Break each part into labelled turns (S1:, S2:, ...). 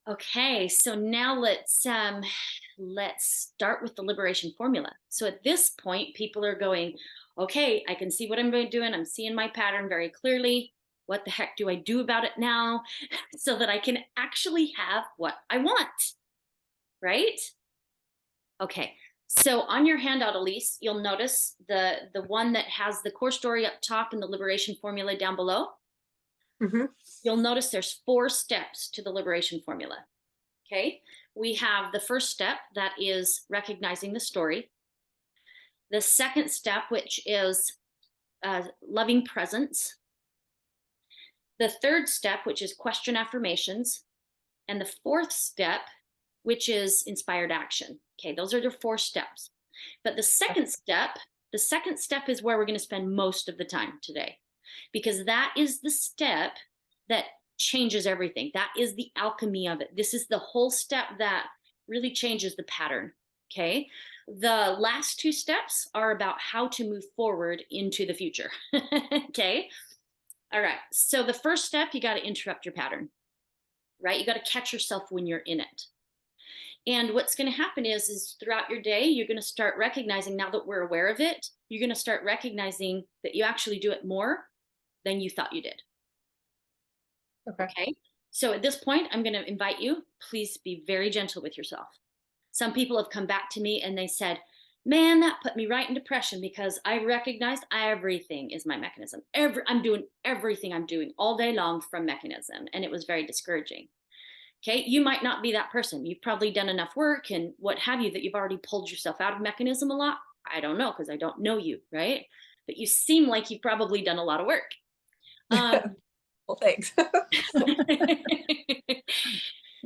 S1: Okay, so now let's start with the liberation formula. So at this point, people are going, okay, I can see what I'm doing. I'm seeing my pattern very clearly. What the heck do I do about it now so that I can actually have what I want? Right? Okay. So on your handout, Elise, you'll notice the one that has the core story up top and the liberation formula down below.
S2: Hmm.
S1: You'll notice there's 4 steps to the liberation formula. Okay. We have the first step that is recognizing the story. The second step, which is loving presence. The third step, which is question affirmations. And the fourth step, which is inspired action. Okay, those are the 4 steps. But the second step is where we're going to spend most of the time today, because that is the step that changes everything. That is the alchemy of it. This is the whole step that really changes the pattern. Okay. The last 2 steps are about how to move forward into the future. Okay. All right. So the first step, you got to interrupt your pattern, right? You got to catch yourself when you're in it. And what's going to happen is throughout your day, you're going to start recognizing, now that we're aware of it, you're going to start recognizing that you actually do it more than you thought you did.
S2: Okay.
S1: Okay. So at this point, I'm going to invite you, please be very gentle with yourself. Some people have come back to me and they said, man, that put me right in depression because I recognized everything is my mechanism. I'm doing everything I'm doing all day long from mechanism. And it was very discouraging. Okay, you might not be that person. You've probably done enough work and what have you that you've already pulled yourself out of mechanism a lot. I don't know because I don't know you, right? But you seem like you've probably done a lot of work. Um,
S2: Well, thanks.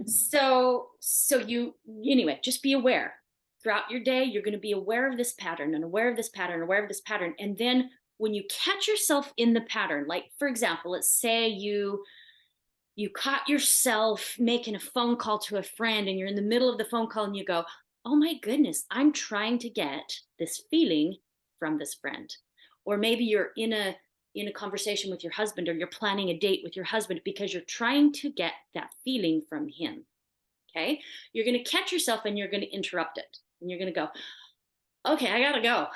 S1: so you anyway, just be aware. Throughout your day, you're going to be aware of this pattern and aware of this pattern, aware of this pattern. And then when you catch yourself in the pattern, like for example, let's say you caught yourself making a phone call to a friend and you're in the middle of the phone call and you go, oh my goodness, I'm trying to get this feeling from this friend. Or maybe you're in a conversation with your husband, or you're planning a date with your husband because you're trying to get that feeling from him. Okay, you're going to catch yourself and you're going to interrupt it and you're going to go, okay, I gotta go.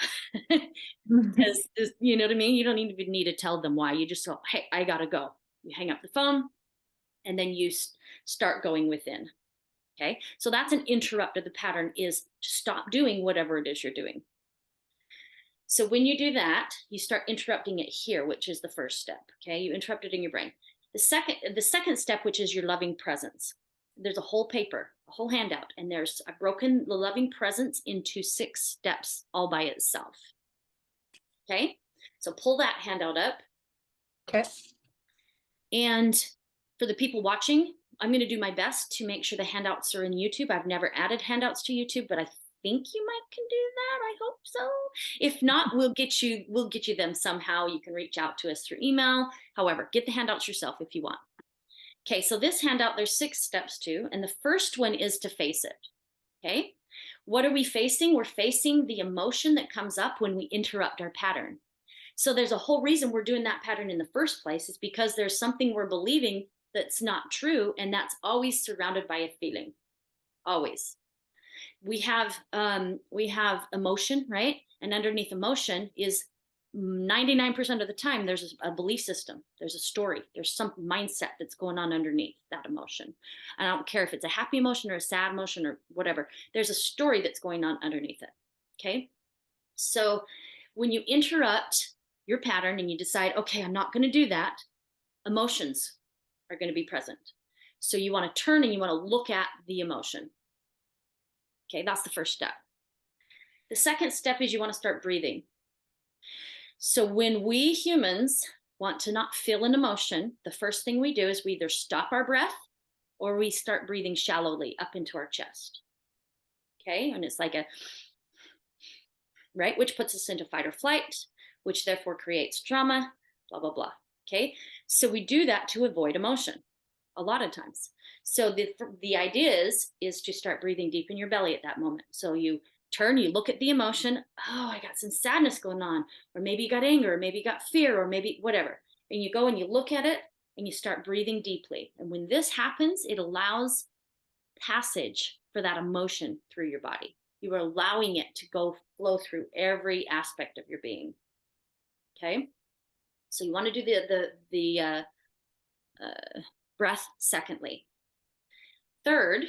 S1: Because you know what I mean, you don't even need to tell them why. You just go, hey, I gotta go. You hang up the phone and then you start going within. Okay, so that's an interrupt of the pattern, is to stop doing whatever it is you're doing. So when you do that, you start interrupting it here, which is the first step. Okay, you interrupt it in your brain. The second step, which is your loving presence. There's a whole paper, a whole handout, and I've broken the loving presence into 6 steps all by itself. Okay, so pull that handout up.
S2: Okay.
S1: And for the people watching, I'm going to do my best to make sure the handouts are in YouTube. I've never added handouts to YouTube, but I think you might can do that. I hope so. If not, we'll get you them somehow. You can reach out to us through email. However, get the handouts yourself if you want. Okay, so this handout, there's 6 steps to, and the first one is to face it. Okay, what are we facing? We're facing the emotion that comes up when we interrupt our pattern. So there's a whole reason we're doing that pattern in the first place, is because there's something we're believing that's not true, and that's always surrounded by a feeling. Always. We have emotion, right? And underneath emotion is 99% of the time there's a belief system, there's a story, there's some mindset that's going on underneath that emotion. I don't care if it's a happy emotion or a sad emotion or whatever, there's a story that's going on underneath it. Okay, so when you interrupt your pattern and you decide, okay, I'm not going to do that, emotions are going to be present. So you want to turn and you want to look at the emotion. Okay, that's the first step. The second step is you want to start breathing. So when we humans want to not feel an emotion, the first thing we do is we either stop our breath or we start breathing shallowly up into our chest. Okay, and it's like a, right, which puts us into fight or flight, which therefore creates trauma, blah, blah, blah. Okay, so we do that to avoid emotion a lot of times. So the idea is to start breathing deep in your belly at that moment. So you turn, you look at the emotion. Oh, I got some sadness going on, or maybe you got anger, or maybe you got fear, or maybe whatever. And you go and you look at it and you start breathing deeply. And when this happens, it allows passage for that emotion through your body. You are allowing it to go flow through every aspect of your being. Okay. So you want to do the breath secondly. Third,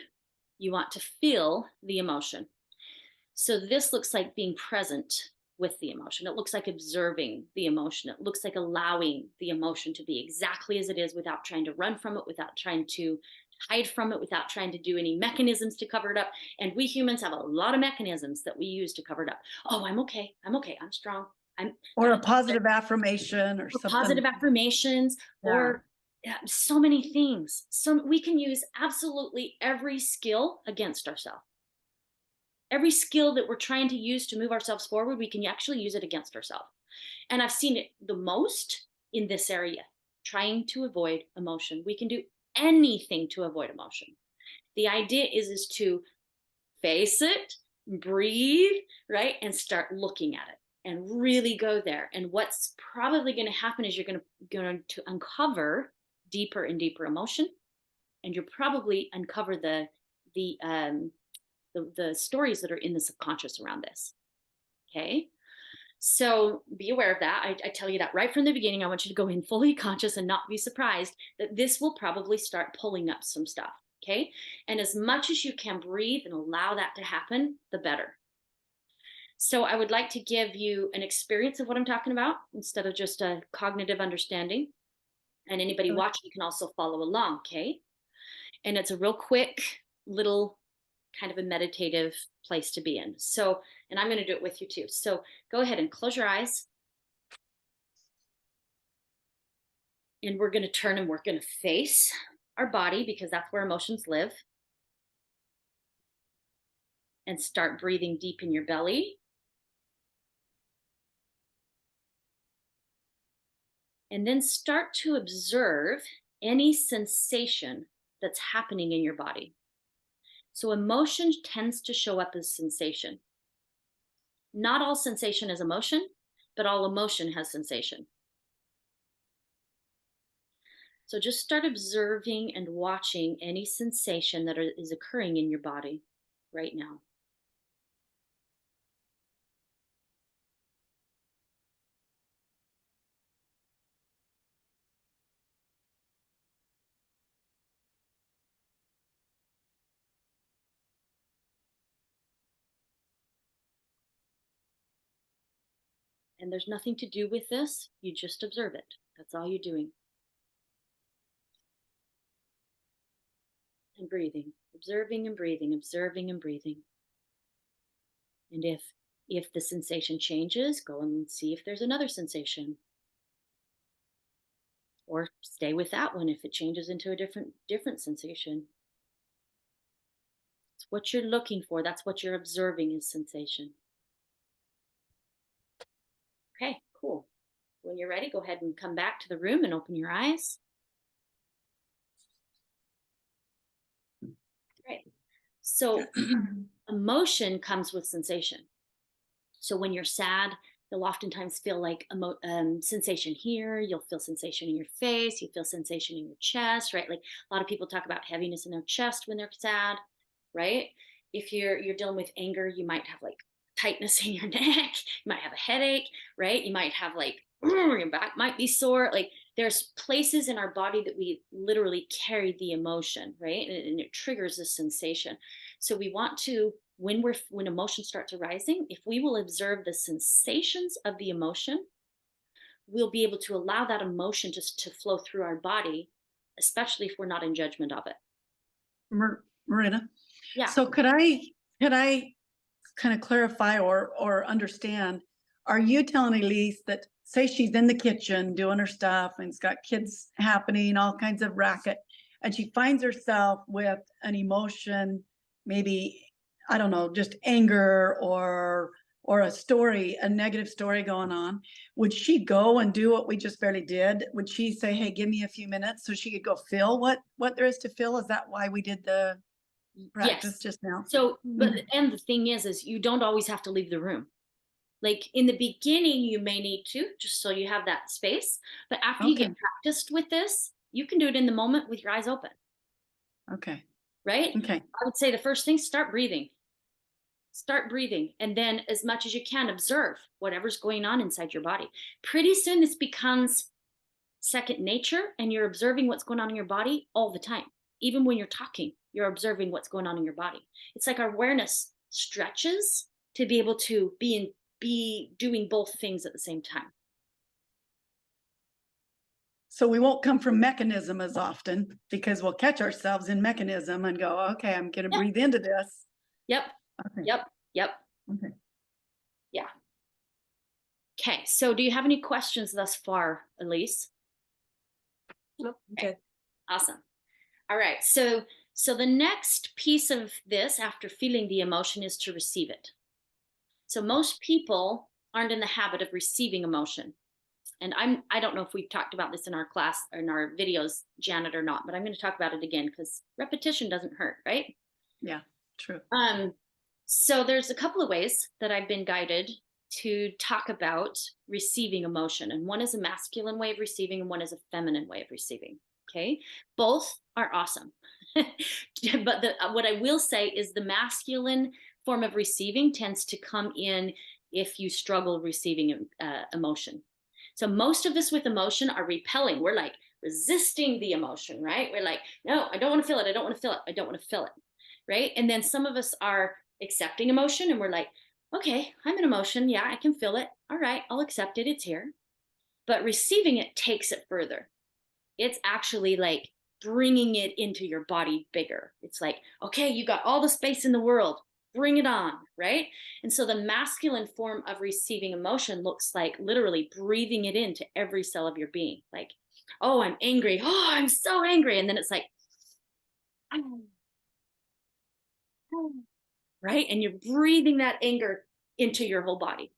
S1: you want to feel the emotion. So this looks like being present with the emotion. It looks like observing the emotion. It looks like allowing the emotion to be exactly as it is without trying to run from it, without trying to hide from it, without trying to do any mechanisms to cover it up. And we humans have a lot of mechanisms that we use to cover it up. Oh, I'm okay. I'm okay. I'm strong. I'm
S2: Or a
S1: God,
S2: positive affirmation or
S1: or
S2: something.
S1: positive affirmations,
S2: Yeah.
S1: or so many things. So we can use absolutely every skill against ourselves. Every skill that we're trying to use to move ourselves forward, we can actually use it against ourselves. And I've seen it the most in this area, trying to avoid emotion. We can do anything to avoid emotion. The idea is to face it, breathe, right? And start looking at it and really go there. And what's probably going to happen is you're going to uncover deeper and deeper emotion. And you'll probably uncover the the stories that are in the subconscious around this. Okay. So be aware of that. I tell you that right from the beginning. I want you to go in fully conscious and not be surprised that this will probably start pulling up some stuff. Okay. And as much as you can breathe and allow that to happen, the better. So I would like to give you an experience of what I'm talking about instead of just a cognitive understanding. And anybody
S2: Okay.
S1: watching can also follow along. Okay. And it's a real quick little kind of a meditative place to be in. So, and I'm going to do it with you too. So go ahead and close your eyes. And we're going to turn and we're going to face our body because that's where emotions live. And start breathing deep in your belly. And then start to observe any sensation that's happening in your body. So emotion tends to show up as sensation. Not all sensation is emotion, but all emotion has sensation. So just start observing and watching any sensation that is occurring in your body right now. And there's nothing to do with this. You just observe it. That's all you're doing. And breathing, observing and breathing, observing and breathing. And if the sensation changes, go and see if there's another sensation. Or stay with that one if it changes into a different sensation. It's what you're looking for. That's what you're observing is sensation. Okay, cool. When you're ready, go ahead and come back to the room and open your eyes. Great. So emotion comes with sensation. So when you're sad, you'll oftentimes feel like sensation here. You'll feel sensation in your face. You feel sensation in your chest, right? Like a lot of people talk about heaviness in their chest when they're sad, right? If you're dealing with anger, you might have like tightness in your neck. You might have a headache, right? You might have like your back might be sore. Like there's places in our body that we literally carry the emotion, right? And it triggers this sensation. So we want to when emotion starts arising, if we will observe the sensations of the emotion, we'll be able to allow that emotion just to flow through our body, especially if we're not in judgment of it.
S2: Marinna.
S1: Yeah.
S2: So could I kind of clarify or understand? Are you telling Elise that say she's in the kitchen doing her stuff and it's got kids happening, all kinds of racket, and she finds herself with an emotion, maybe I don't know, just anger or a story, a negative story going on, would she go and do what we just barely did? Would she say, hey, give me a few minutes so she could go feel what there is to feel? Is that why we did the practice
S1: Yes.
S2: just now?
S1: So, but and the thing is you don't always have to leave the room. Like in the beginning, you may need to just so you have that space. But after you
S2: Okay.
S1: get practiced with this, you can do it in the moment with your eyes open.
S2: Okay.
S1: right?
S2: Okay.
S1: I would say the first thing, start breathing. Start breathing. And then, as much as you can, observe whatever's going on inside your body. Pretty soon, this becomes second nature, and you're observing what's going on in your body all the time. Even when you're talking, you're observing what's going on in your body. It's like our awareness stretches to be able to be doing both things at the same time.
S2: So we won't come from mechanism as often because we'll catch ourselves in mechanism and go, okay, I'm going to
S1: Yep.
S2: breathe into this.
S1: Yep.
S2: Okay.
S1: Yep. Yep.
S2: Okay.
S1: Yeah. Okay. So do you have any questions thus far, Elise?
S3: Nope.
S1: Okay.
S3: Okay.
S1: Awesome. All right. So the next piece of this after feeling the emotion is to receive it. So most people aren't in the habit of receiving emotion. And I don't know if we've talked about this in our class or in our videos, Janet, or not, but I'm going to talk about it again because repetition doesn't hurt, right?
S2: Yeah, true.
S1: So there's a couple of ways that I've been guided to talk about receiving emotion. And one is a masculine way of receiving and one is a feminine way of receiving. Okay. Both are awesome. But what I will say is the masculine form of receiving tends to come in if you struggle receiving emotion. So most of us with emotion are repelling. We're like resisting the emotion, right? We're like, no, I don't want to feel it. I don't want to feel it. I don't want to feel it. Right. And then some of us are accepting emotion and we're like, okay, I'm an emotion. Yeah, I can feel it. All right, I'll accept it. It's here. But receiving it takes it further. It's actually like bringing it into your body bigger. It's like, okay, you got all the space in the world. Bring it on, right? And so the masculine form of receiving emotion looks like literally breathing it into every cell of your being. Like, oh, I'm angry. Oh, I'm so angry. And then it's like, right? And you're breathing that anger into your whole body.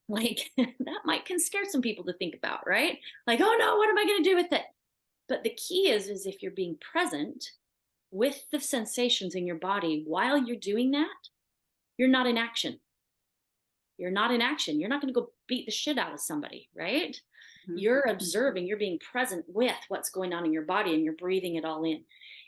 S1: Like that might can scare some people to think about, right? Like, oh no, what am I going to do with it? But the key is if you're being present with the sensations in your body while you're doing that, you're not in action. You're not in action. You're not going to go beat the shit out of somebody, right?
S2: Mhm.
S1: You're observing, you're being present with what's going on in your body and you're breathing it all in.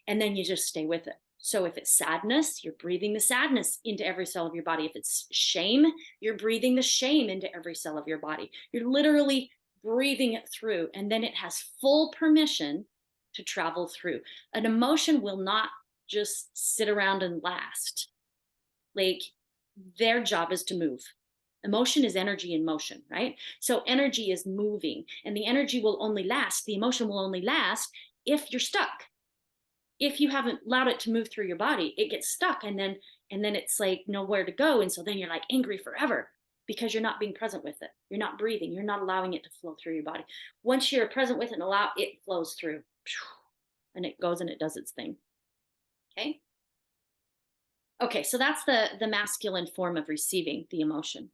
S1: And then you just stay with it. So if it's sadness, you're breathing the sadness into every cell of your body. If it's shame, you're breathing the shame into every cell of your body. You're literally breathing it through, and then it has full permission to travel through. An emotion will not just sit around and last. Like their job is to move. Emotion is energy in motion, right? So energy is moving, and the energy will only last, the emotion will only last if you're stuck. If you haven't allowed it to move through your body, it gets stuck, and then it's like nowhere to go. And so then you're like angry forever because you're not being present with it. You're not breathing. You're not allowing it to flow through your body. Once you're present with it and allow it, flows through, and it goes and it does its thing. Okay. Okay. So that's the masculine form of receiving the emotion.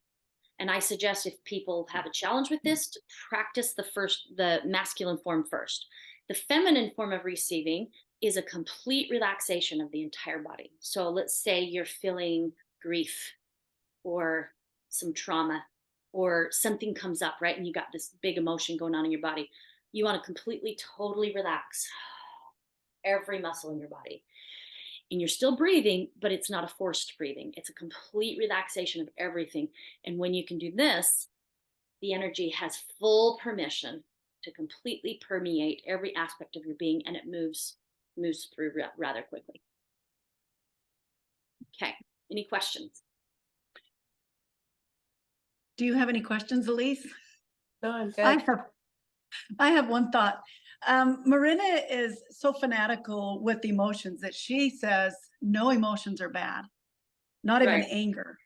S1: And I suggest if people have a challenge with this, to practice the masculine form first. The feminine form of receiving is a complete relaxation of the entire body. So let's say you're feeling grief or some trauma or something comes up, right? And you got this big emotion going on in your body. You want to completely, totally relax every muscle in your body. And you're still breathing, but it's not a forced breathing. It's a complete relaxation of everything. And when you can do this, the energy has full permission to completely permeate every aspect of your being, and it moves through rather quickly. Okay, any questions?
S2: Do you have any questions, Elise?
S3: No, I'm
S2: I
S3: good.
S2: have one thought. Marinna is so fanatical with emotions that she says no emotions are bad, not even
S1: Right.
S2: anger.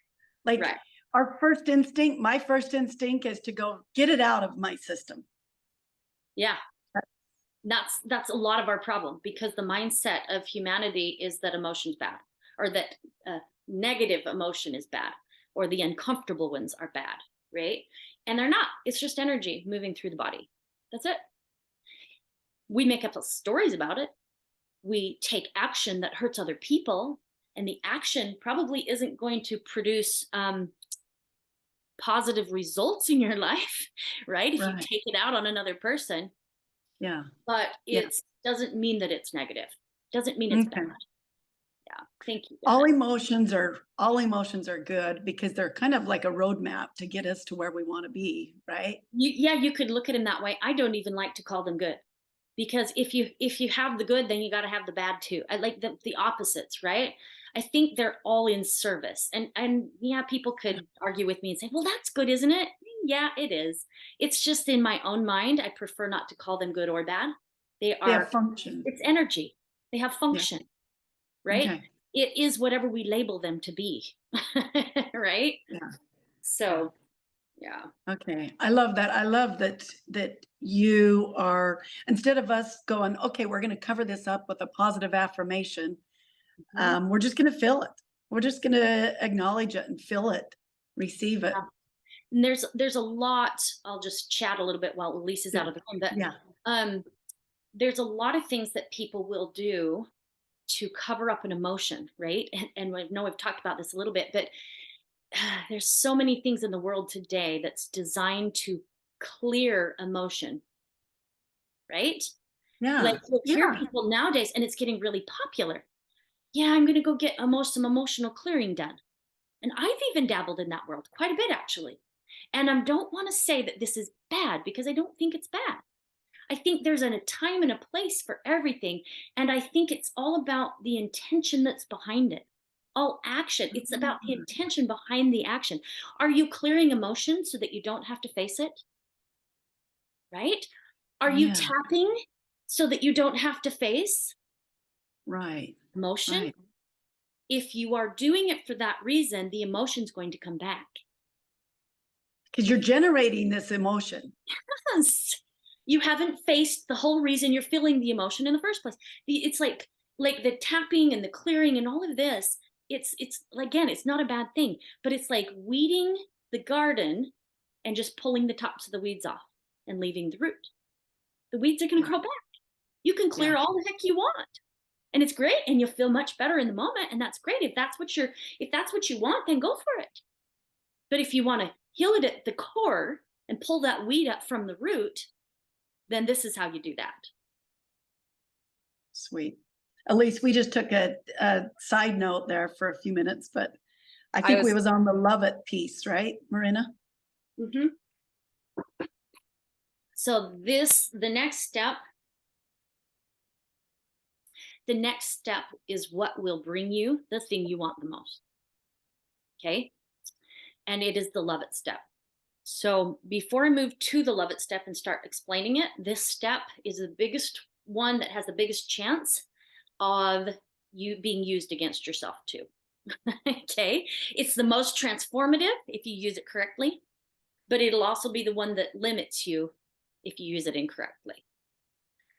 S2: Like
S1: Right.
S2: our first instinct, my first instinct is to go get it out of my system.
S1: Yeah. That's a lot of our problem, because the mindset of humanity is that emotion's bad, or that negative emotion is bad, or the uncomfortable ones are bad, right? And they're not. It's just energy moving through the body. That's it. We make up stories about it. We take action that hurts other people, and the action probably isn't going to produce positive results in your life, right? If you take it out on another person.
S2: Yeah.
S1: But
S2: Yeah.
S1: it doesn't mean that it's negative. Doesn't mean it's
S2: Okay.
S1: bad. Yeah. Thank you.
S2: All emotions are good because they're kind of like a roadmap to get us to where we want to be, right?
S1: Yeah, you could look at them that way. I don't even like to call them good, because if you have the good, then you got to have the bad too. I like the opposites, right? I think they're all in service. And yeah, people could argue with me and say, well, that's good, isn't it? Yeah, it is. It's just in my own mind, I prefer not to call them good or bad. They
S2: They have
S1: are,
S2: function.
S1: it's energy. They have
S2: Yeah.
S1: function, right?
S2: Okay.
S1: It is whatever we label them to be. Right?
S2: Yeah.
S1: So yeah.
S2: Okay. I love that. I love that you are, instead of us going, okay, we're going to cover this up with a positive affirmation,
S1: Mhm.
S2: we're just going to feel it. We're just going to acknowledge it and feel it, receive it.
S1: Yeah. And there's a lot. I'll just chat a little bit while Elise is
S2: Yeah.
S1: out of the room, but
S2: Yeah.
S1: um there's a lot of things that people will do to cover up an emotion, right? And I know I've talked about this a little bit, but there's so many things in the world today that's designed to clear emotion, right?
S2: Yeah.
S1: Like you'll hear
S2: Yeah.
S1: people nowadays, and it's getting really popular. Yeah, I'm going to go get some emotional clearing done. And I've even dabbled in that world quite a bit, actually. And I don't want to say that this is bad, because I don't think it's bad. I think there's a time and a place for everything. And I think it's all about the intention that's behind it. All action, it's about the
S2: Mm.
S1: intention behind the action. Are you clearing emotion so that you don't have to face it? Right? Are you
S2: Yeah.
S1: tapping so that you don't have to face
S2: Right.
S1: emotion?
S2: Right.
S1: If you are doing it for that reason, the emotion's going to come back.
S2: Because you're generating this emotion.
S1: Yes. You haven't faced the whole reason you're feeling the emotion in the first place. It's like the tapping and the clearing and all of this. It's again, it's not a bad thing, but it's like weeding the garden and just pulling the tops of the weeds off and leaving the root. The weeds are going to
S2: Yeah.
S1: grow back. You can
S2: Yeah.
S1: clear all the heck you want, and it's great, and you'll feel much better in the moment, and that's great. If that's what you want, then go for it. But if you want to heal it at the core and pull that weed up from the root, then this is how you do that.
S2: Sweet. Elise, we just took a side note there for a few minutes, but I think we was on the love it piece, right, Marinna?
S1: Mm-hmm. So the next step is what will bring you the thing you want the most. Okay. And it is the love it step. So before I move to the love it step and start explaining it, this step is the biggest one that has the biggest chance of you being used against yourself too. Okay. It's the most transformative if you use it correctly, but it'll also be the one that limits you if you use it incorrectly.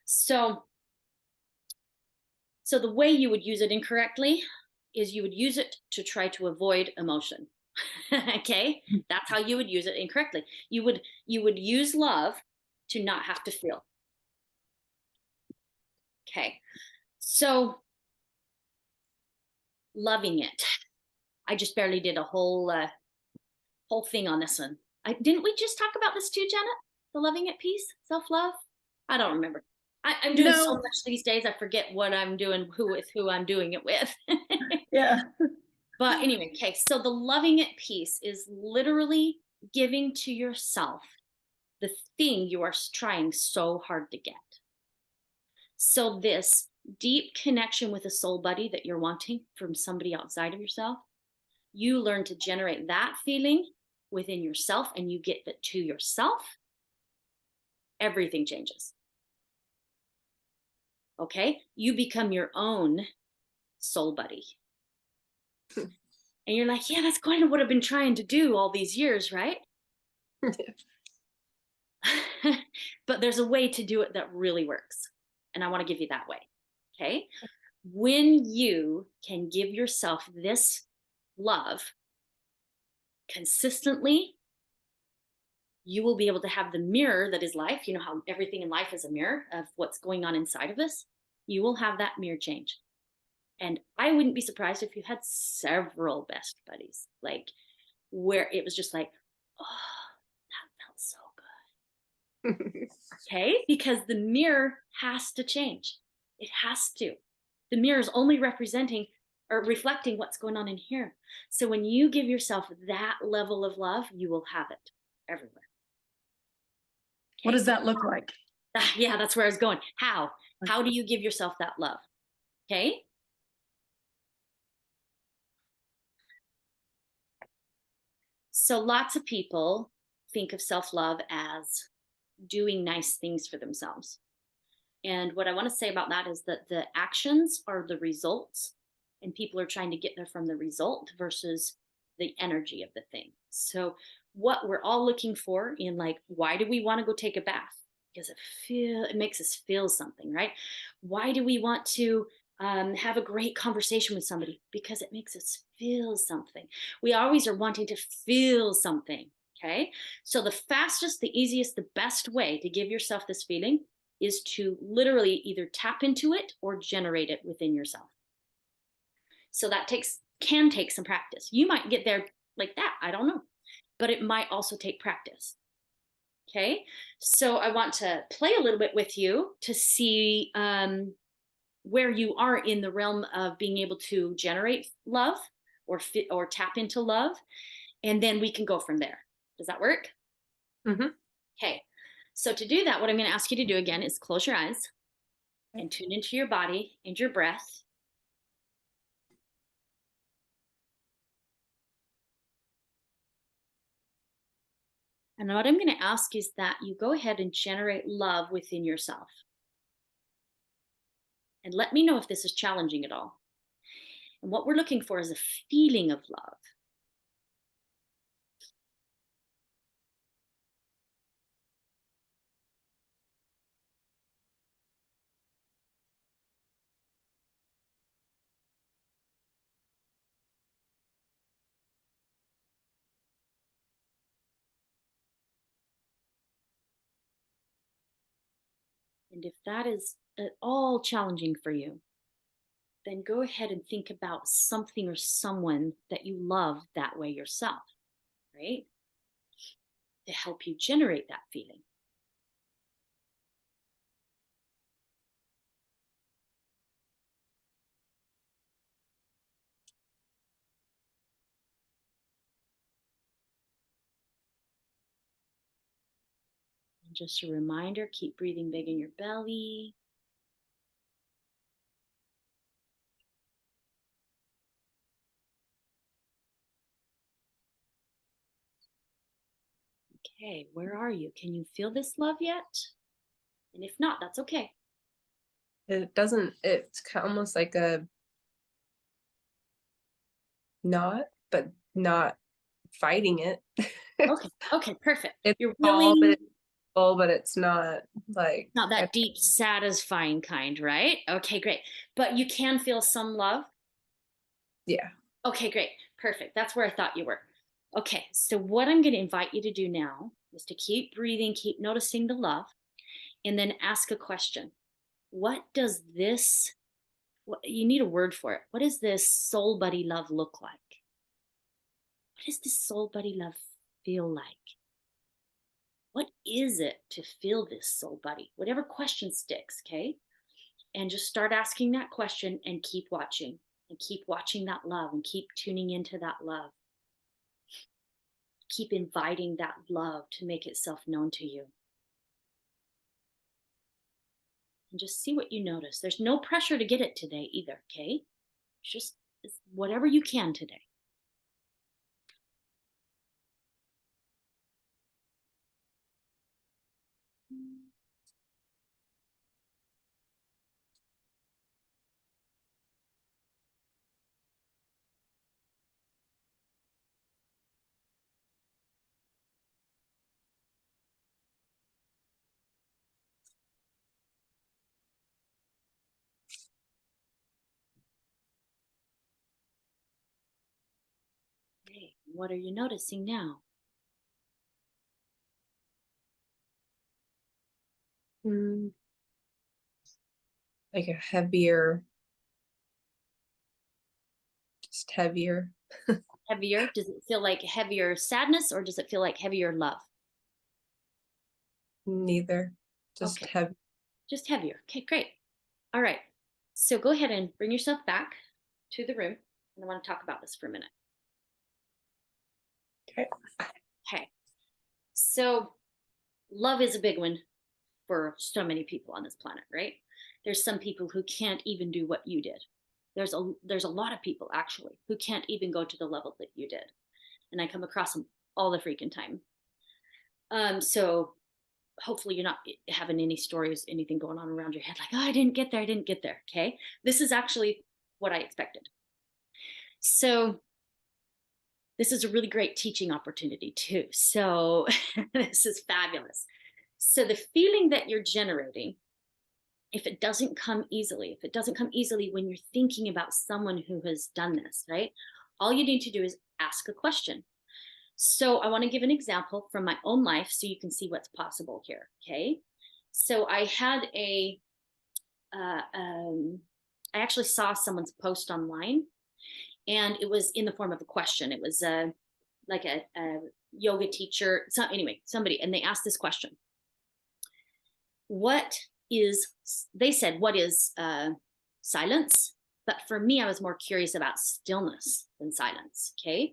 S1: So the way you would use it incorrectly is you would use it to try to avoid emotion. Okay? That's how you would use it incorrectly. You would use love to not have to feel. Okay. So loving it. I just barely did a whole thing on this one. Didn't we just talk about this too, Janet? The loving it piece, self-love? I don't remember. I'm doing so
S2: No.
S1: much these days, I forget what I'm doing, who I'm doing it with.
S2: Yeah.
S1: But anyway, okay, so the loving it piece is literally giving to yourself the thing you are trying so hard to get. So this deep connection with a soul buddy that you're wanting from somebody outside of yourself, you learn to generate that feeling within yourself, and you get that to yourself, everything changes. Okay? You become your own soul buddy. And you're like, yeah, that's kind of what I've been trying to do all these years, right? But there's a way to do it that really works. And I want to give you that way. Okay? When you can give yourself this love consistently, you will be able to have the mirror that is life. You know how everything in life is a mirror of what's going on inside of us? You will have that mirror change. And I wouldn't be surprised if you had several best buddies, like where it was just like, oh, that felt so good. Okay? Because the mirror has to change. It has to. The mirror is only representing or reflecting what's going on in here. So when you give yourself that level of love, you will have it everywhere.
S2: What
S1: Okay.
S2: does that look like?
S1: Yeah, that's where I was going. How? How do you give yourself that love? Okay. So lots of people think of self-love as doing nice things for themselves. And what I want to say about that is that the actions are the results, and people are trying to get there from the result versus the energy of the thing. So, what we're all looking for in, like, why do we want to go take a bath? Because it makes us feel something, right? Why do we want to have a great conversation with somebody? Because it makes us feel something. We always are wanting to feel something. Okay. So the fastest, the easiest, the best way to give yourself this feeling is to literally either tap into it or generate it within yourself. So that can take some practice. You might get there like that, I don't know, but it might also take practice. Okay, so I want to play a little bit with you to see where you are in the realm of being able to generate love or tap into love, and then we can go from there. Does that work?
S3: Mm-hmm.
S1: Okay, so to do that, what I'm going to ask you to do again is close your eyes and tune into your body and your breath. And what I'm going to ask is that you go ahead and generate love within yourself. And let me know if this is challenging at all. And what we're looking for is a feeling of love. And if that is at all challenging for you, then go ahead and think about something or someone that you love that way yourself, right? To help you generate that feeling. And just a reminder, keep breathing big in your belly. Okay, where are you? Can you feel this love yet? And if not, that's okay.
S3: It doesn't, it's almost like a not, but not fighting it.
S1: Okay, perfect.
S3: It's
S1: You're
S3: small,
S1: willing,
S3: but it's not like
S1: not that deep, satisfying kind, right? Okay, great. But you can feel some love.
S3: yeah.
S1: Okay, great. Perfect. That's where I thought you were. Okay, so what I'm going to invite you to do now is to keep breathing, keep noticing the love, and then ask a question. What does this, you need a word for it. What does this soul buddy love look like? What does this soul buddy love feel like? What is it to feel this soul buddy? Whatever question sticks, okay? And just start asking that question and keep watching that love and keep tuning into that love. Keep inviting that love to make itself known to you. And just see what you notice. There's no pressure to get it today either, okay? It's whatever you can today. Okay, what are you noticing now?
S3: Like a heavier, just heavier.
S1: Heavier? Does it feel like heavier sadness or does it feel like heavier love?
S3: Neither, just
S1: Okay,
S3: heavy.
S1: just heavier. Okay, great. All right. So go ahead and bring yourself back to the room. And I want to talk about this for a minute.
S3: Okay.
S1: Okay. So love is a big one for so many people on this planet, right? There's some people who can't even do what you did. There's a lot of people actually who can't even go to the level that you did. And I come across them all the freaking time. So hopefully you're not having any stories, anything going on around your head like, oh, I didn't get there, I didn't get there. Okay. This is actually what I expected. So this is a really great teaching opportunity too. So this is fabulous. So the feeling that you're generating, if it doesn't come easily, when you're thinking about someone who has done this, right? All you need to do is ask a question. So I want to give an example from my own life so you can see what's possible here. Okay. So I had I actually saw someone's post online, and it was in the form of a question. It was like a yoga teacher. So anyway, somebody, and they asked this question. They said, what is silence? But for me, I was more curious about stillness than silence. Okay.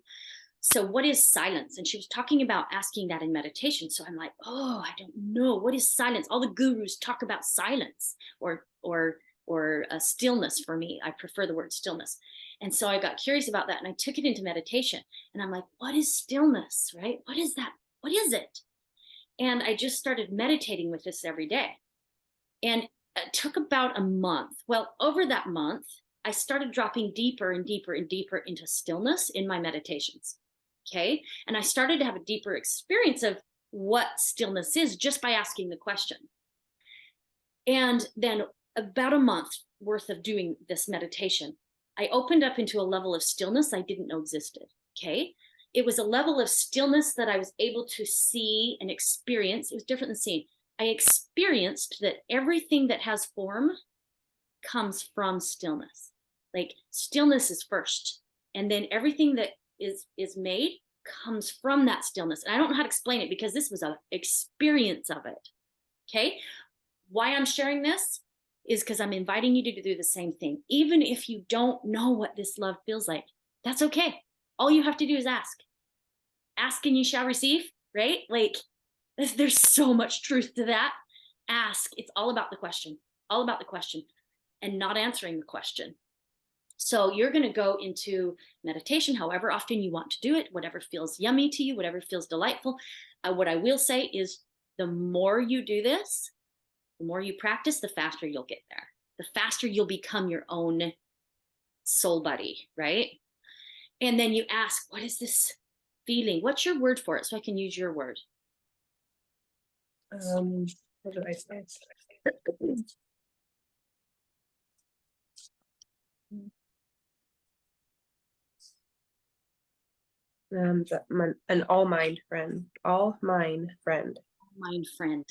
S1: So what is silence? And she was talking about asking that in meditation. So I'm like, oh, I don't know. What is silence? All the gurus talk about silence or stillness. For me, I prefer the word stillness. And so I got curious about that, and I took it into meditation, and I'm like, what is stillness, right? What is that? What is it? And I just started meditating with this every day. And it took about a month. Well, over that month, I started dropping deeper and deeper and deeper into stillness in my meditations. Okay. And I started to have a deeper experience of what stillness is just by asking the question. And then about a month worth of doing this meditation, I opened up into a level of stillness I didn't know existed. Okay. It was a level of stillness that I was able to see and experience. It was different than seeing. I experienced that everything that has form comes from stillness. Like stillness is first, and then everything that is made comes from that stillness. And I don't know how to explain it because this was an experience of it. Okay. Why I'm sharing this is because I'm inviting you to do the same thing. Even if you don't know what this love feels like, that's okay. All you have to do is ask. Ask and you shall receive, right? Like there's so much truth to that. Ask. It's all about the question, and not answering the question. So you're going to go into meditation however often you want to do it, whatever feels yummy to you, whatever feels delightful. What I will say is the more you do this, the more you practice, the faster you'll get there. The faster you'll become your own soul buddy, right? And then you ask, what is this feeling? What's your word for it? So I can use your word.
S3: What did I say? An all mind friend.
S1: Mind friend.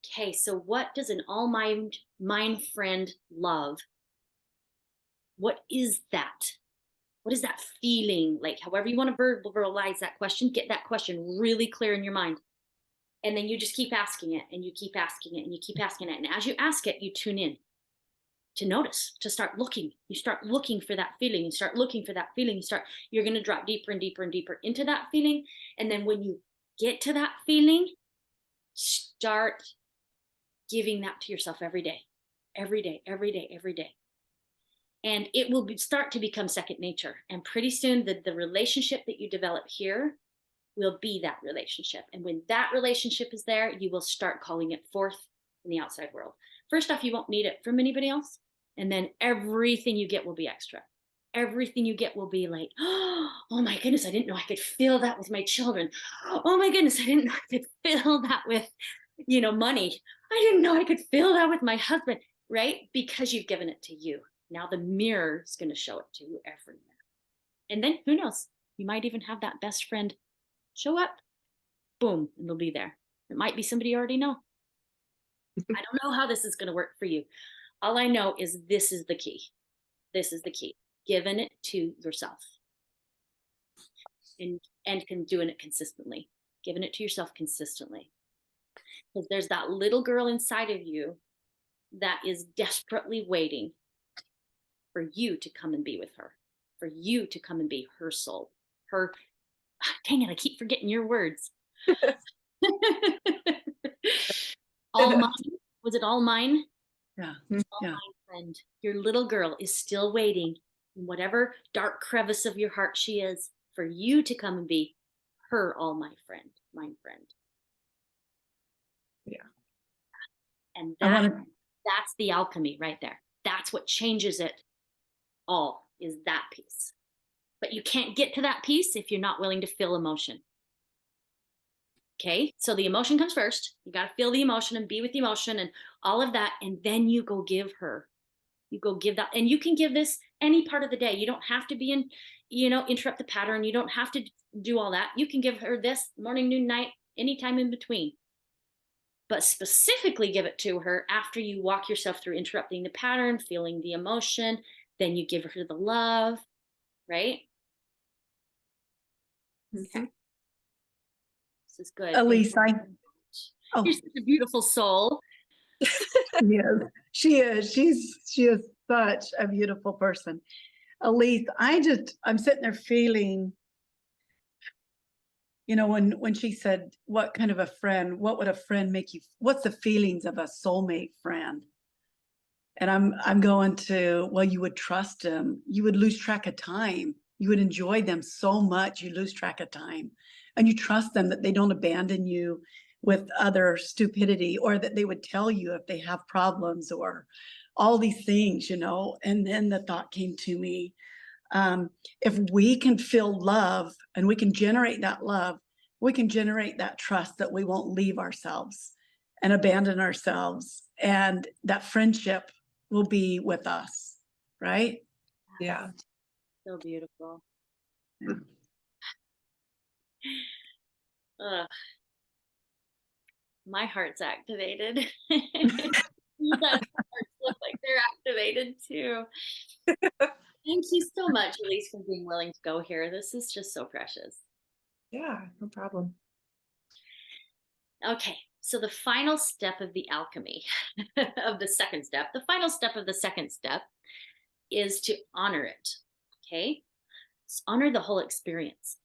S1: Okay, so what does an all mind friend love? What is that? What is that feeling? Like, however you want to verbalize that question, get that question really clear in your mind. And then you just keep asking it, and you keep asking it, and you keep asking it. And as you ask it, you tune in to notice, to start looking. You start looking for that feeling. You start looking for that feeling. You're going to drop deeper and deeper and deeper into that feeling. And then when you get to that feeling, start giving that to yourself every day, every day, every day, every day. And it will start to become second nature. And pretty soon the relationship that you develop here will be that relationship. And when that relationship is there, you will start calling it forth in the outside world. First off, you won't need it from anybody else. And then everything you get will be extra. Everything you get will be like, oh my goodness, I didn't know I could feel that with my children. Oh my goodness, I didn't know I could feel that with, money. I didn't know I could feel that with my husband, right? Because you've given it to you. Now the mirror is going to show it to you everywhere. And then who knows? You might even have that best friend show up, boom, and they'll be there. It might be somebody you already know. I don't know how this is going to work for you. All I know is this is the key. This is the key. Giving it to yourself. And doing it consistently. Giving it to yourself consistently. Because there's that little girl inside of you that is desperately waiting for you to come and be with her, for you to come and be her soul, her, dang it, I keep forgetting your words. All mine. Was it all mine?
S2: Yeah.
S1: All
S2: Yeah.
S1: mine, friend. Your little girl is still waiting in whatever dark crevice of your heart she is for you to come and be her all my friend, mine friend.
S3: Yeah.
S1: And
S2: I want to,
S1: that's the alchemy right there. That's what changes it all, is that piece. But you can't get to that piece if you're not willing to feel emotion. Okay, so the emotion comes first. You got to feel the emotion and be with the emotion and all of that. And then you go give her. You go give that. And you can give this any part of the day. You don't have to be in, interrupt the pattern. You don't have to do all that. You can give her this morning, noon, night, anytime in between. But specifically give it to her after you walk yourself through interrupting the pattern, feeling the emotion. Then you give her the love, right? Okay. This is good.
S2: Elise,
S1: You're such a beautiful soul.
S2: yes, she is. She is such a beautiful person. Elise, I'm sitting there feeling, when she said, what kind of a friend, what would a friend make you, what's the feelings of a soulmate friend? And I'm going to, well, you would trust them. You would lose track of time. You would enjoy them so much, you lose track of time. And you trust them that they don't abandon you with other stupidity, or that they would tell you if they have problems, or all these things, And then the thought came to me, if we can feel love and we can generate that love, we can generate that trust that we won't leave ourselves and abandon ourselves. And that friendship will be with us, right?
S3: Yeah.
S1: So beautiful.
S2: Yeah.
S1: My heart's activated. You guys' hearts look like they're activated too. Thank you so much, Elise, for being willing to go here. This is just so precious.
S3: Yeah, no problem.
S1: Okay, so the final step of the alchemy of the second step, the final step of the second step is to honor it. Okay, so honor the whole experience.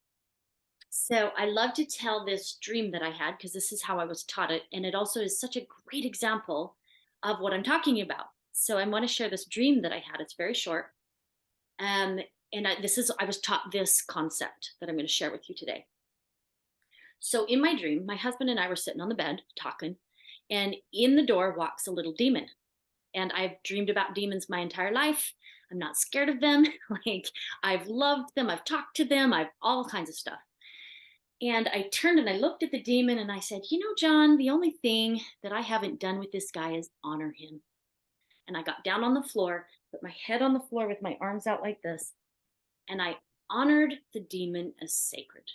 S1: So I love to tell this dream that I had, because this is how I was taught it. And it also is such a great example of what I'm talking about. So I want to share this dream that I had. It's very short. And I was taught this concept that I'm going to share with you today. So in my dream, my husband and I were sitting on the bed talking, and in the door walks a little demon. And I've dreamed about demons my entire life. I'm not scared of them. Like, I've loved them. I've talked to them. I've all kinds of stuff. And I turned and I looked at the demon and I said, John, the only thing that I haven't done with this guy is honor him. And I got down on the floor, put my head on the floor with my arms out like this, and I honored the demon as sacred.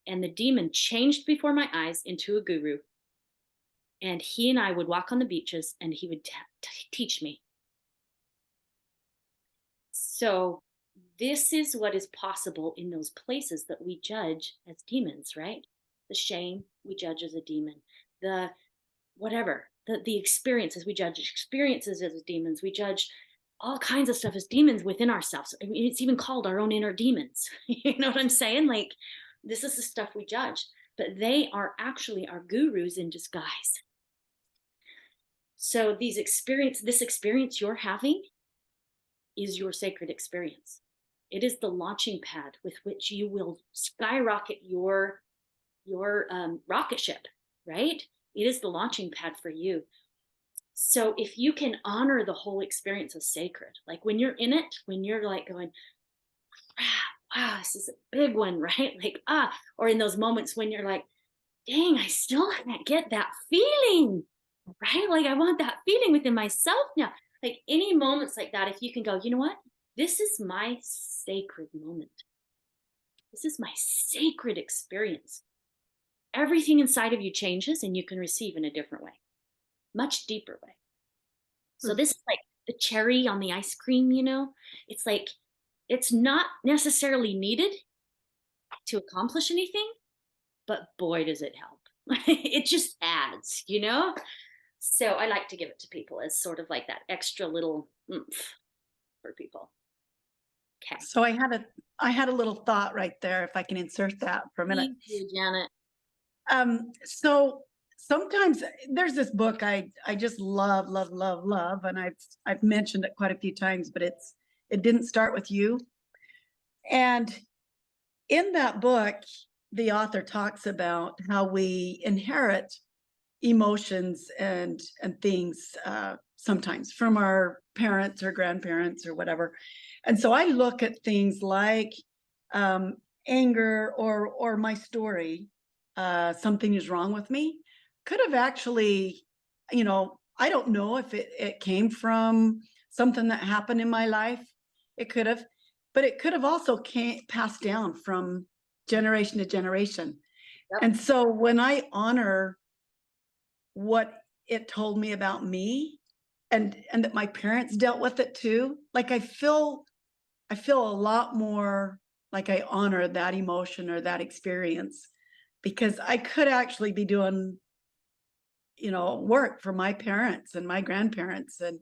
S1: And the demon changed before my eyes into a guru. And he and I would walk on the beaches and he would teach me. So this is what is possible in those places that we judge as demons, right? The shame we judge as a demon. The whatever, the experiences, we judge experiences as demons. We judge all kinds of stuff as demons within ourselves. I mean, it's even called our own inner demons. You know what I'm saying? Like, this is the stuff we judge, but they are actually our gurus in disguise. So this experience you're having is your sacred experience. It is the launching pad with which you will skyrocket your rocket ship, right? It is the launching pad for you. So if you can honor the whole experience as sacred, like when you're in it, when you're like going, wow, this is a big one, right? Like, or in those moments when you're like, dang, I still can't get that feeling, right? Like, I want that feeling within myself now. Like, any moments like that, if you can go, you know what? This is my sacred moment. This is my sacred experience. Everything inside of you changes and you can receive in a different way, much deeper way. So this is like the cherry on the ice cream, It's like, it's not necessarily needed to accomplish anything, but boy, does it help. It just adds, So I like to give it to people as sort of like that extra little oomph for people. Okay.
S2: So I had a little thought right there, if I can insert that for a minute.
S1: Thank you, Janet.
S2: So sometimes there's this book I just love, love, love, love, and I've mentioned it quite a few times, but it didn't start with you. And in that book, the author talks about how we inherit emotions and things sometimes from our parents or grandparents or whatever. And so I look at things like anger or my story, something is wrong with me, could have actually, I don't know if it came from something that happened in my life. It could have, but it could have also passed down from generation to generation.
S1: Yep.
S2: And so when I honor what it told me about me and that my parents dealt with it too, like I feel a lot more like I honor that emotion or that experience, because I could actually be doing, work for my parents and my grandparents. And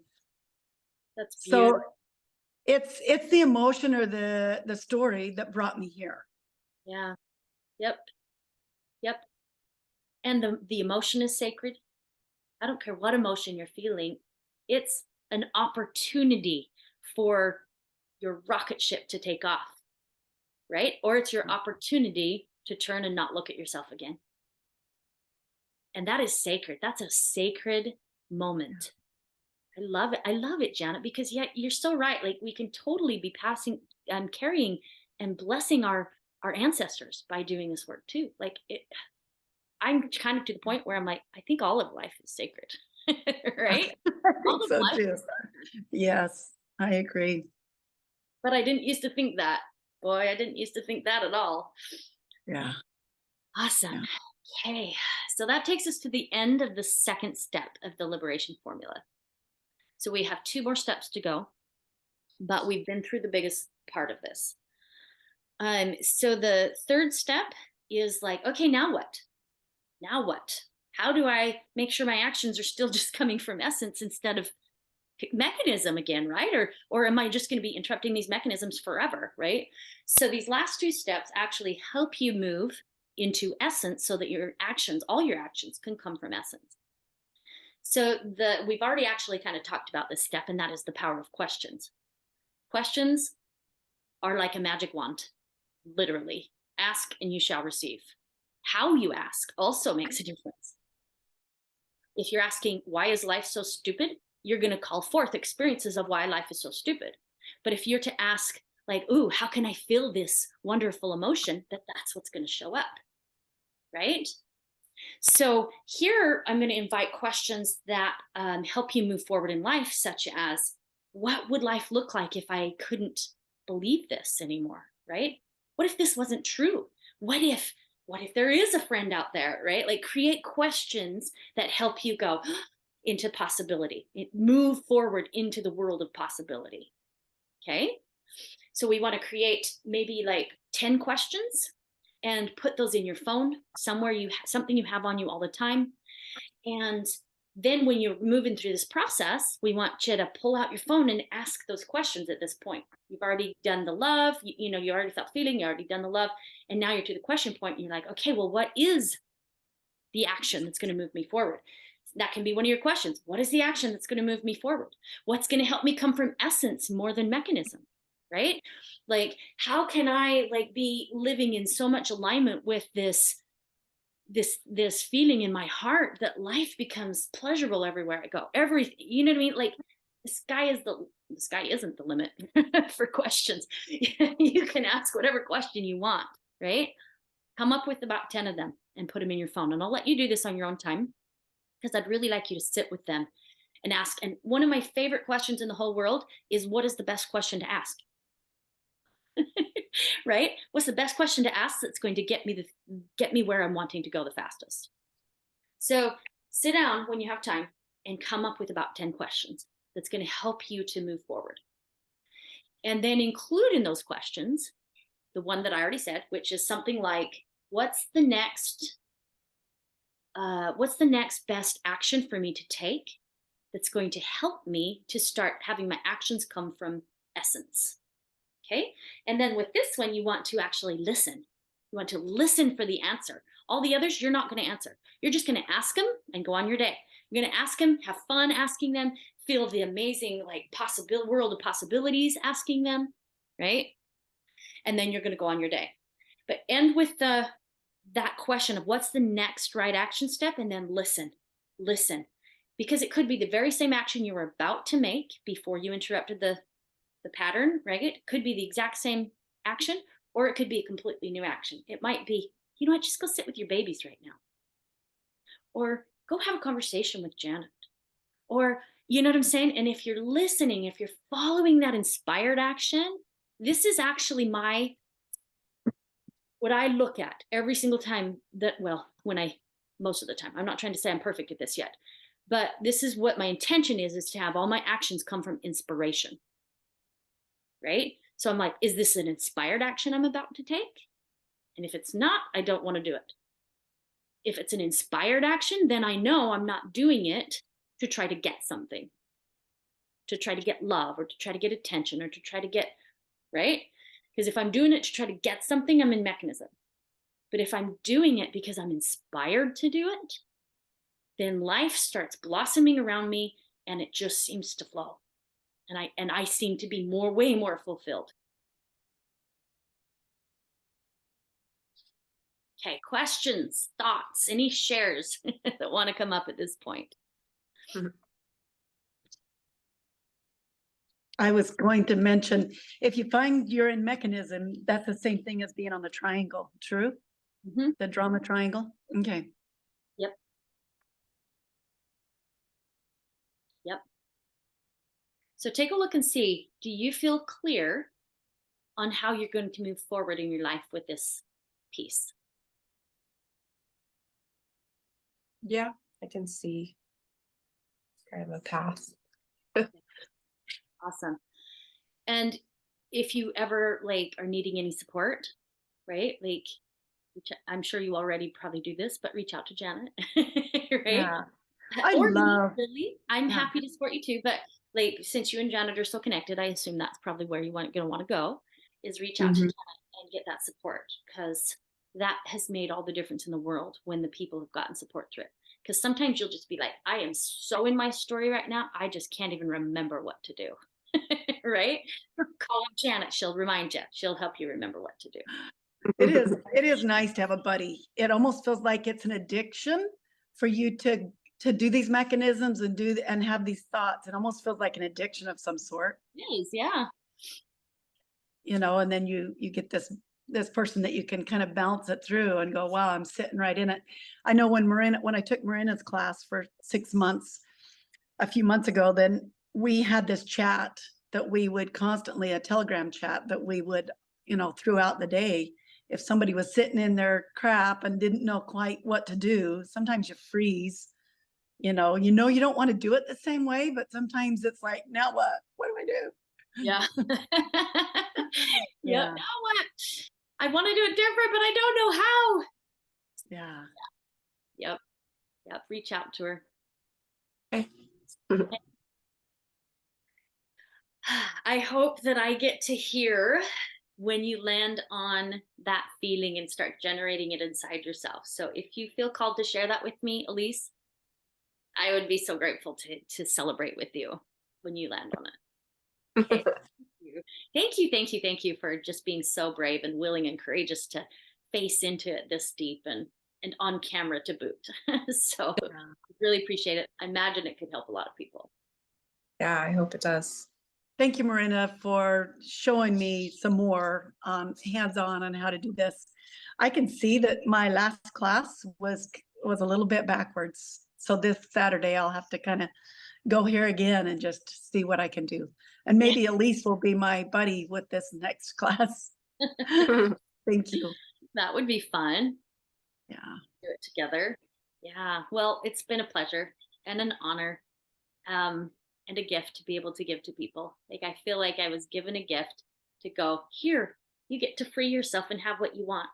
S1: That's
S2: so
S1: beautiful.
S2: it's the emotion or the story that brought me here.
S1: Yeah. Yep. Yep. And the emotion is sacred. I don't care what emotion you're feeling. It's an opportunity for your rocket ship to take off, right? Or it's your opportunity to turn and not look at yourself again. And that is sacred. That's a sacred moment. I love it. I love it, Janet, because yeah, you're so right. Like we can totally be passing and carrying and blessing our ancestors by doing this work too. Like I'm kind of to the point where I'm like, I think all of life is sacred, right?
S2: I
S1: All
S2: think
S1: of
S2: so
S1: life
S2: too.
S1: is sacred.
S2: Yes, I agree.
S1: But I didn't used to think that. Boy, I didn't used to think that at all.
S2: Yeah.
S1: Awesome.
S2: Yeah.
S1: Okay. So that takes us to the end of the second step of the liberation formula. So we have 2 more steps to go, but we've been through the biggest part of this. So the third step is like, okay, now what? Now what? How do I make sure my actions are still just coming from essence instead of mechanism again, right? Or am I just going to be interrupting these mechanisms forever, right? So these last 2 steps actually help you move into essence so that your actions, all your actions, can come from essence. So we've already actually kind of talked about this step, and that is the power of questions. Questions are like a magic wand, literally. Ask and you shall receive. How you ask also makes a difference. If you're asking, why is life so stupid? You're going to call forth experiences of why life is so stupid. But if you're to ask, like, ooh, how can I feel this wonderful emotion? That's what's going to show up, right? So here I'm going to invite questions that help you move forward in life, such as, what would life look like if I couldn't believe this anymore, right? What if this wasn't true? What if there is a friend out there, right? Like create questions that help you go into possibility, move forward into the world of possibility. Okay. So we want to create maybe like 10 questions and put those in your phone somewhere, something you have on you all the time. And then when you're moving through this process, we want you to pull out your phone and ask those questions at this point. You've already done the love, you already felt feeling, you already done the love. And now you're to the question point and you're like, okay, well, what is the action that's going to move me forward? That can be one of your questions. What is the action that's going to move me forward? What's going to help me come from essence more than mechanism, right? Like, how can I like be living in so much alignment with this feeling in my heart that life becomes pleasurable everywhere I go? Everything, you know what I mean? Like the sky isn't the limit for questions. You can ask whatever question you want, right? Come up with about 10 of them and put them in your phone. And I'll let you do this on your own time because I'd really like you to sit with them and ask. And one of my favorite questions in the whole world is, what is the best question to ask? Right? What's the best question to ask that's going to get me where I'm wanting to go the fastest? So sit down when you have time and come up with about 10 questions that's going to help you to move forward. And then include in those questions the one that I already said, which is something like, what's the next best action for me to take that's going to help me to start having my actions come from essence. Okay. And then with this one, you want to actually listen. You want to listen for the answer. All the others, you're not going to answer. You're just going to ask them and go on your day. You're going to ask them, have fun asking them, feel the amazing world of possibilities asking them, right? And then you're going to go on your day. But end with that question of what's the next right action step, and then listen, because it could be the very same action you were about to make before you interrupted the pattern, right? It could be the exact same action, or it could be a completely new action. It might be, you know what, just go sit with your babies right now. Or go have a conversation with Janet. Or, you know what I'm saying? And if you're listening, if you're following that inspired action, this is actually what I look at every single time most of the time, I'm not trying to say I'm perfect at this yet, but this is what my intention is to have all my actions come from inspiration. Right? So I'm like, is this an inspired action I'm about to take? And if it's not, I don't want to do it. If it's an inspired action, then I know I'm not doing it to try to get something, to try to get love, or to try to get attention, or to try to get, right? Because if I'm doing it to try to get something, I'm in mechanism. But if I'm doing it because I'm inspired to do it, then life starts blossoming around me and it just seems to flow. And I seem to be way more fulfilled. Okay, questions, thoughts, any shares that want to come up at this point?
S2: I was going to mention, if you find you're in mechanism, that's the same thing as being on the triangle, true?
S1: Mm-hmm.
S2: The drama triangle? Okay.
S1: Yep. So take a look and see, do you feel clear on how you're going to move forward in your life with this piece?
S3: Yeah, I can see kind of a path.
S1: Awesome. And if you ever are needing any support, right? I'm sure you already probably do this, but reach out to Janet, right?
S2: Yeah.
S1: Or
S2: Literally,
S1: I'm happy to support you too. But since you and Janet are so connected, I assume that's probably where you're going to want to go, is reach out to Janet and get that support, because that has made all the difference in the world when the people have gotten support through it. Because sometimes you'll just be like, I am so in my story right now, I just can't even remember what to do. Right? Call Janet. She'll remind you. She'll help you remember what to do.
S2: It is nice to have a buddy. It almost feels like it's an addiction for you to do these mechanisms and have these thoughts. It almost feels like an addiction of some sort.
S1: It is, yeah.
S2: And then you get this person that you can kind of bounce it through and go, wow, I'm sitting right in it. I know when I took Marinna's class for 6 months, a few months ago, then we had this chat that we would constantly, a Telegram chat that we would, throughout the day. If somebody was sitting in their crap and didn't know quite what to do, sometimes you freeze. You don't want to do it the same way, but sometimes it's like, now what? What do I do?
S1: Yeah.
S2: Yeah.
S1: Now what? I want to do it different, but I don't know how.
S2: Yeah.
S1: Yep. Reach out to her.
S3: Okay.
S1: I hope that I get to hear when you land on that feeling and start generating it inside yourself. So if you feel called to share that with me, Elise, I would be so grateful to celebrate with you when you land on it. Okay. Thank you for just being so brave and willing and courageous to face into it this deep and on camera to boot. So really appreciate it. I imagine it could help a lot of people.
S3: Yeah, I hope it does.
S2: Thank you, Marinna, for showing me some more hands-on on how to do this. I can see that my last class was a little bit backwards. So this Saturday, I'll have to kind of go here again and just see what I can do. And maybe Elise will be my buddy with this next class. Thank you.
S1: That would be fun.
S2: Yeah.
S1: Do it together. Yeah. Well, it's been a pleasure and an honor. And a gift to be able to give to people. I feel like I was given a gift to go, here, you get to free yourself and have what you want.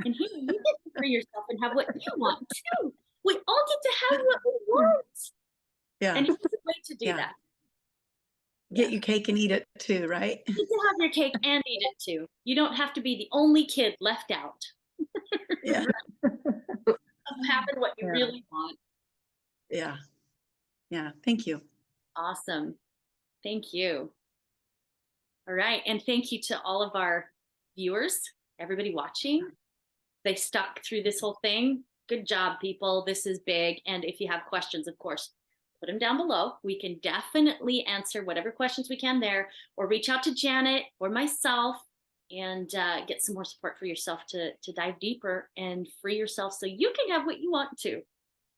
S1: And here, you get to free yourself and have what you want too. We all get to have what we want.
S2: Yeah.
S1: And it's a way to do that.
S2: Get you cake and eat it too, right?
S1: You can have your cake and eat it too. You don't have to be the only kid left out.
S2: Yeah,
S1: Having what you
S2: yeah,
S1: really want.
S2: yeah, yeah. Thank you.
S1: Awesome. Thank you. All right. And thank you to all of our viewers, everybody watching. They stuck through this whole thing. Good job, people. This is big. And if you have questions, of course, put them down below. We can definitely answer whatever questions we can there, or reach out to Janet or myself and get some more support for yourself to dive deeper and free yourself so you can have what you want to.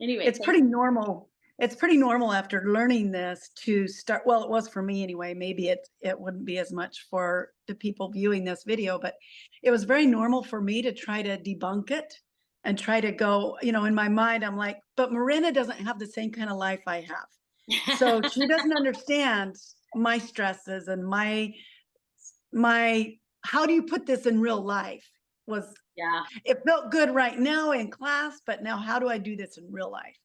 S1: Anyway,
S2: It's pretty normal. It's pretty normal after learning this to start. Well, it was for me anyway. Maybe it wouldn't be as much for the people viewing this video, but it was very normal for me to try to debunk it and try to go, in my mind, I'm like, but Marinna doesn't have the same kind of life I have. So she doesn't understand my stresses and my how do you put this in real life was
S1: yeah.
S2: it felt good right now in class, but now how do I do this in real life?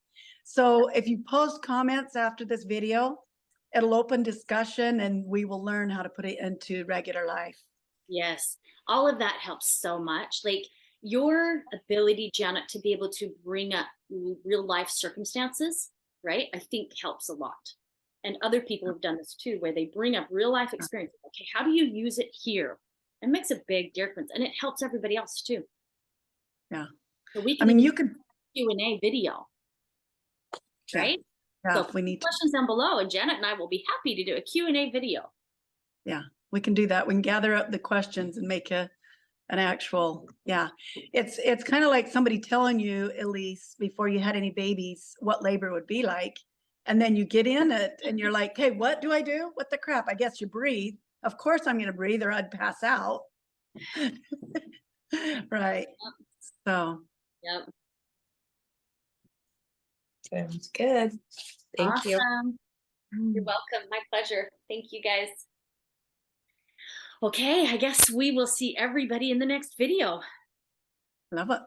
S2: So if you post comments after this video, it'll open discussion and we will learn how to put it into regular life.
S1: Yes, all of that helps so much. Like your ability, Janet, to be able to bring up real life circumstances, right? I think helps a lot. And other people have done this too, where they bring up real life experiences. Okay, how do you use it here? It makes a big difference, and it helps everybody else too.
S2: Yeah.
S1: So we
S2: I
S1: can
S2: mean,
S1: even
S2: you could,
S1: Q&A video,
S2: yeah,
S1: right?
S2: yeah,
S1: So
S2: if we
S1: put
S2: need to,
S1: questions down below, and Janet and I will be happy to do a Q&A video.
S2: yeah, we can do that. We can gather up the questions and make an actual, yeah. It's kind of like somebody telling you, Elise, before you had any babies, what labor would be like. And then you get in it and you're like, hey, what do I do? What the crap? I guess you breathe. Of course I'm going to breathe or I'd pass out. Right. So
S1: Yep.
S3: Sounds good. Thank you.
S1: Awesome. You're welcome. My pleasure. Thank you, guys. Okay, I guess we will see everybody in the next video.
S2: love it.